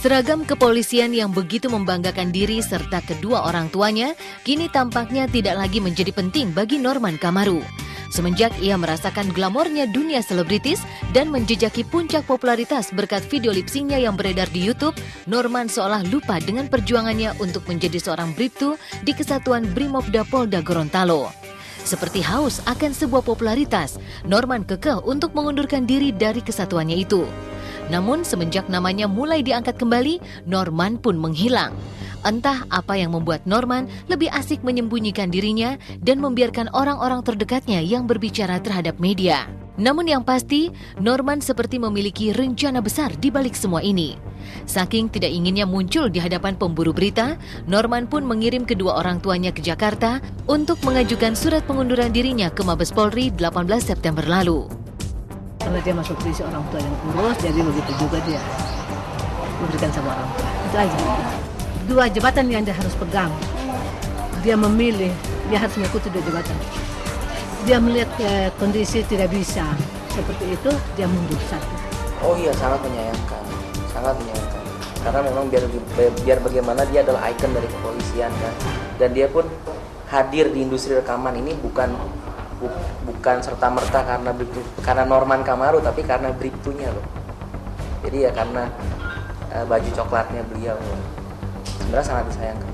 Seragam kepolisian yang begitu membanggakan diri serta kedua orang tuanya kini tampaknya tidak lagi menjadi penting bagi Norman Kamaru. Semenjak ia merasakan glamornya dunia selebritis dan menjejaki puncak popularitas berkat video lip-syncnya yang beredar di YouTube, Norman seolah lupa dengan perjuangannya untuk menjadi seorang Bribtu di Kesatuan Brimopda Polda Gorontalo. Seperti haus akan sebuah popularitas, Norman kekeh untuk mengundurkan diri dari kesatuannya itu. Namun semenjak namanya mulai diangkat kembali, Norman pun menghilang. Entah apa yang membuat Norman lebih asik menyembunyikan dirinya dan membiarkan orang-orang terdekatnya yang berbicara terhadap media. Namun yang pasti, Norman seperti memiliki rencana besar di balik semua ini. Saking tidak inginnya muncul di hadapan pemburu berita, Norman pun mengirim kedua orang tuanya ke Jakarta untuk mengajukan surat pengunduran dirinya ke Mabes Polri 18 September lalu. Karena dia masuk posisi orang tua yang kurus, jadi begitu juga dia memberikan sama orang tua. Itu aja. Dua jabatan yang dia harus pegang. Dia memilih, dia harus mengikuti dua jabatan. Dia melihat kondisi tidak bisa seperti itu, dia mundur satu. Oh iya, sangat menyayangkan. Karena memang biar bagaimana dia adalah ikon dari kepolisian kan. Dan dia pun hadir di industri rekaman ini bukan serta-merta karena Norman Kamaru, tapi karena Bribtunya loh. Jadi ya karena baju coklatnya beliau. Sebenarnya sangat disayangkan.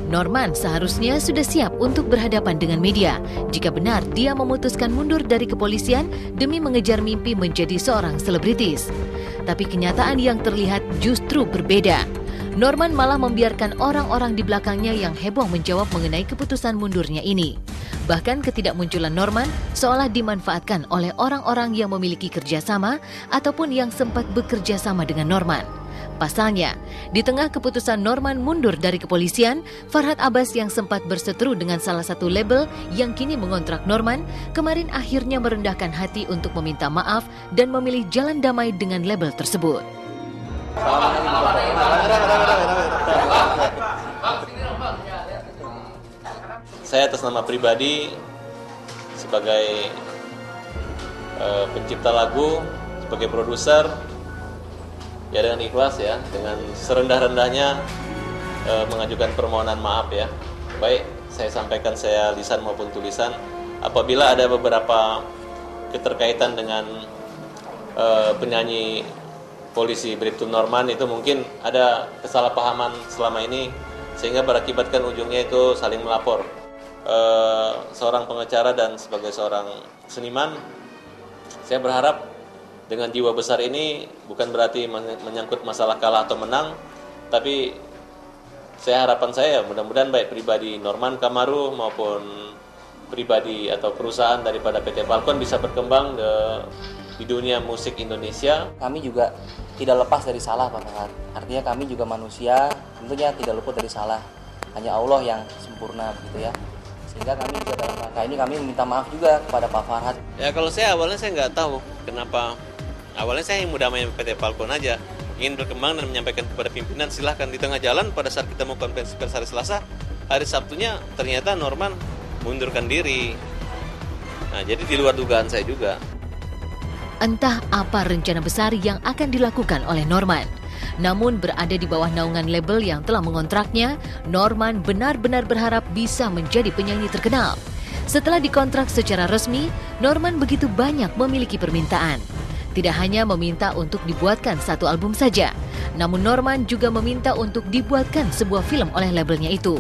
Norman seharusnya sudah siap untuk berhadapan dengan media jika benar dia memutuskan mundur dari kepolisian demi mengejar mimpi menjadi seorang selebritis. Tapi kenyataan yang terlihat justru berbeda. Norman malah membiarkan orang-orang di belakangnya yang heboh menjawab mengenai keputusan mundurnya ini. Bahkan ketidakmunculan Norman seolah dimanfaatkan oleh orang-orang yang memiliki kerjasama ataupun yang sempat bekerja sama dengan Norman. Pasalnya, di tengah keputusan Norman mundur dari kepolisian, Farhad Abbas yang sempat berseteru dengan salah satu label yang kini mengontrak Norman, kemarin akhirnya merendahkan hati untuk meminta maaf dan memilih jalan damai dengan label tersebut. Saya atas nama pribadi sebagai pencipta lagu, sebagai produser, ya dengan ikhlas ya, dengan serendah-rendahnya mengajukan permohonan maaf ya. Baik, saya sampaikan saya lisan maupun tulisan. Apabila ada beberapa keterkaitan dengan penyanyi polisi Bribtu Norman, itu mungkin ada kesalahpahaman selama ini sehingga berakibatkan ujungnya itu saling melapor. Seorang pengacara dan sebagai seorang seniman, saya berharap dengan jiwa besar ini bukan berarti menyangkut masalah kalah atau menang, tapi harapan saya mudah-mudahan baik pribadi Norman Kamaru maupun pribadi atau perusahaan daripada PT Falcon bisa berkembang di dunia musik Indonesia. Kami juga tidak lepas dari salah, Pak Farhad. Artinya kami juga manusia, tentunya tidak luput dari salah. Hanya Allah yang sempurna begitu ya. Sehingga kami juga dalam rangka ini kami meminta maaf juga kepada Pak Farhad. Ya kalau awalnya saya nggak tahu kenapa. Awalnya saya yang mudah main PT Falcon aja, ingin berkembang dan menyampaikan kepada pimpinan silahkan. Di tengah jalan pada saat kita mau konferensi pers hari Selasa, hari Sabtunya ternyata Norman mundurkan diri. Nah jadi di luar dugaan saya juga. Entah apa rencana besar yang akan dilakukan oleh Norman. Namun berada di bawah naungan label yang telah mengontraknya, Norman benar-benar berharap bisa menjadi penyanyi terkenal. Setelah dikontrak secara resmi, Norman begitu banyak memiliki permintaan. Tidak hanya meminta untuk dibuatkan satu album saja, namun Norman juga meminta untuk dibuatkan sebuah film oleh labelnya itu.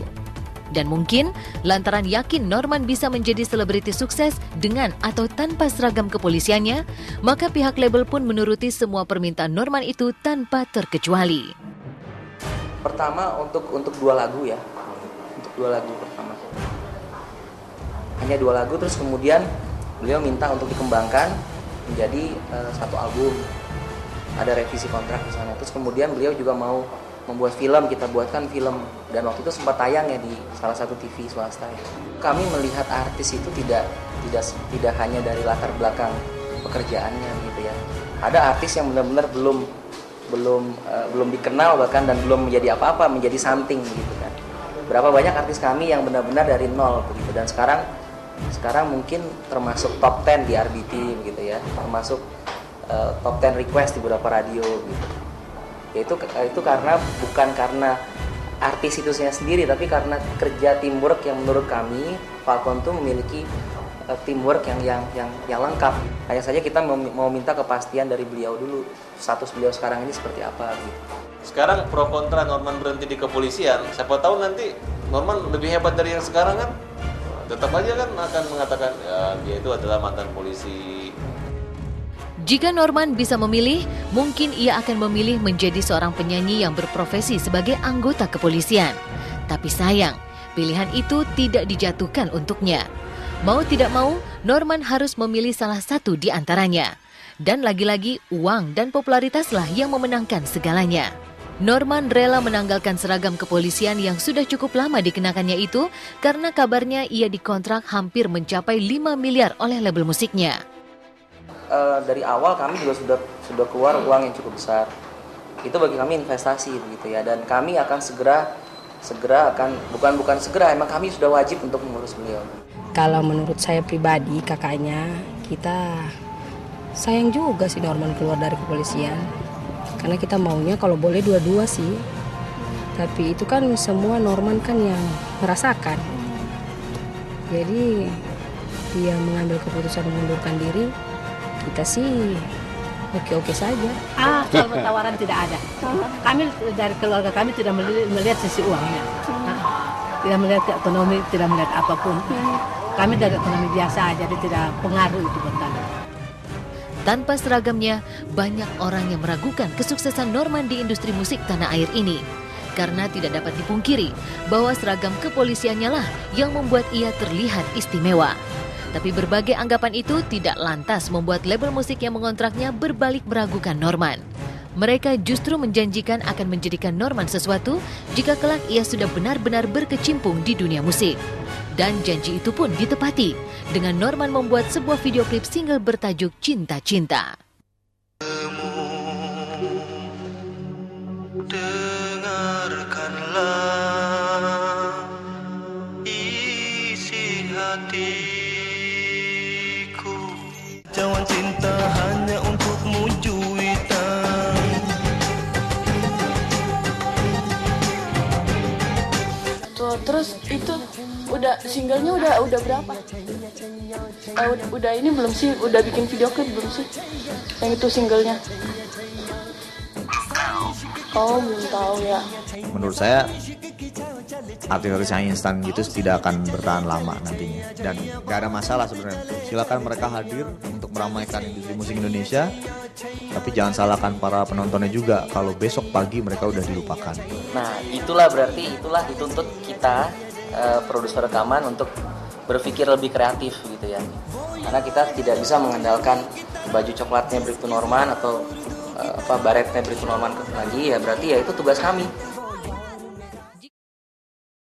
Dan mungkin lantaran yakin Norman bisa menjadi selebriti sukses dengan atau tanpa seragam kepolisiannya, maka pihak label pun menuruti semua permintaan Norman itu tanpa terkecuali. Pertama untuk dua lagu ya, untuk dua lagu pertama. Hanya dua lagu, terus kemudian beliau minta untuk dikembangkan menjadi satu album. Ada revisi kontrak di sana. Terus kemudian beliau juga mau membuat film, kita buatkan film, dan waktu itu sempat tayang ya di salah satu TV swasta ya. Kami melihat artis itu tidak hanya dari latar belakang pekerjaannya gitu ya. Ada artis yang benar-benar belum dikenal bahkan dan belum menjadi apa-apa, menjadi something gitu kan. Berapa banyak artis kami yang benar-benar dari nol begitu, dan sekarang mungkin termasuk top 10 di RBT begitu ya, termasuk top 10 request di beberapa radio gitu. Itu karena bukan karena artis itu sendiri, tapi karena kerja teamwork yang menurut kami Falcon tuh memiliki teamwork yang lengkap. Hanya saja kita mau minta kepastian dari beliau dulu, status beliau sekarang ini seperti apa gitu. Sekarang pro kontra Norman berhenti di kepolisian, siapa tahu nanti Norman lebih hebat dari yang sekarang kan, tetap aja kan akan mengatakan ya dia itu adalah mantan polisi. Jika Norman bisa memilih, mungkin ia akan memilih menjadi seorang penyanyi yang berprofesi sebagai anggota kepolisian. Tapi sayang, pilihan itu tidak dijatuhkan untuknya. Mau tidak mau, Norman harus memilih salah satu di antaranya. Dan lagi-lagi, uang dan popularitaslah yang memenangkan segalanya. Norman rela menanggalkan seragam kepolisian yang sudah cukup lama dikenakannya itu karena kabarnya ia dikontrak hampir mencapai 5 miliar oleh label musiknya. Dari awal kami juga sudah keluar uang yang cukup besar. Itu bagi kami investasi begitu ya, dan kami akan segera akan bukan segera, emang kami sudah wajib untuk mengurus beliau. Kalau menurut saya pribadi, kakaknya, kita sayang juga si Norman keluar dari kepolisian. Karena kita maunya kalau boleh dua-dua sih. Tapi itu kan semua Norman kan yang merasakan. Jadi dia mengambil keputusan mengundurkan diri, kita sih oke-oke saja. Soal tawaran tidak ada. Kami dari keluarga kami tidak melihat sisi uangnya. Tidak melihat ekonomi, tidak melihat apapun. Kami dari ekonomi biasa, jadi tidak pengaruh itu buat kami. Tanpa seragamnya, banyak orang yang meragukan kesuksesan Norman di industri musik tanah air ini. Karena tidak dapat dipungkiri bahwa seragam kepolisiannya lah yang membuat ia terlihat istimewa. Tapi berbagai anggapan itu tidak lantas membuat label musik yang mengontraknya berbalik meragukan Norman. Mereka justru menjanjikan akan menjadikan Norman sesuatu jika kelak ia sudah benar-benar berkecimpung di dunia musik. Dan janji itu pun ditepati dengan Norman membuat sebuah video klip single bertajuk Cinta-Cinta. Dengarkanlah isi hatiku, jangan cinta hanya untukmu juwitan. Terus itu udah singlenya udah berapa? Udah ini belum sih? Udah bikin video klip belum sih? Yang itu singlenya? Oh, belum tahu ya. Menurut saya artis-artis yang instan gitu tidak akan bertahan lama nantinya, dan gak ada masalah sebenarnya. Silakan mereka hadir untuk meramaikan industri musik Indonesia, tapi jangan salahkan para penontonnya juga kalau besok pagi mereka udah dilupakan. Nah, itulah dituntut kita produser rekaman untuk berpikir lebih kreatif gitu ya. Karena kita tidak bisa mengandalkan baju coklatnya Bribtu Norman atau baretnya Bribtu Norman lagi, ya berarti ya itu tugas kami.